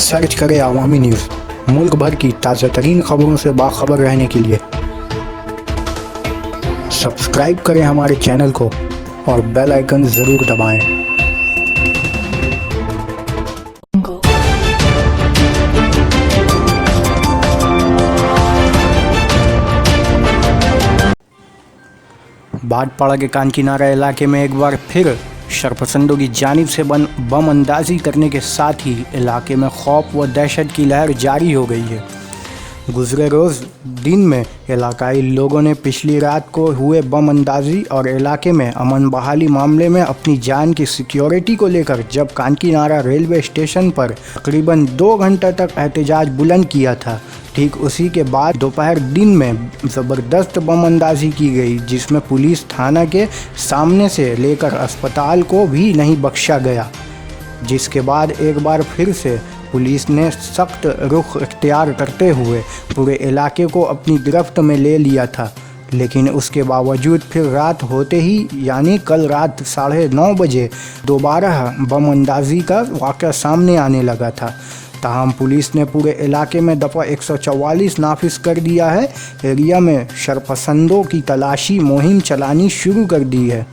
Search करें अवामी news, मुल्क भर की ताज़ा तरीन खबरों से बाखबर रहने के लिए। सब्सक्राइब करें हमारे चैनल को और बेल आइकन ज़रूर दबाएं। बाटपाड़ा के कानकीनारा इलाके में एक बार फिर शरपसंदों की जानिब से बम अंदाजी करने के साथ ही इलाके में खौफ व दहशत की लहर जारी हो गई है। गुज़रे रोज़ दिन में इलाकाई लोगों ने पिछली रात को हुए बम अंदाजी और इलाके में अमन बहाली मामले में अपनी जान की सिक्योरिटी को लेकर जब कानकीनारा रेलवे स्टेशन पर तकरीबन 2 घंटे तक एहतजाज बुलंद किया था, ठीक उसी के बाद दोपहर दिन में ज़बरदस्त बम अंदाजी की गई, जिसमें पुलिस थाना के सामने से लेकर अस्पताल को भी नहीं बख्शा गया। जिसके बाद एक बार फिर से पुलिस ने सख्त रुख इख्तियार करते हुए पूरे इलाके को अपनी गिरफ्त में ले लिया था, लेकिन उसके बावजूद फिर रात होते ही यानी कल रात 9:30 बजे दोबारा बम अंदाजी का वाक़या सामने आने लगा था। ताहम पुलिस ने पूरे इलाके में दफ़ा 144 नाफिज कर दिया है। एरिया में शरपसंदों की तलाशी मुहिम चलानी शुरू कर दी है।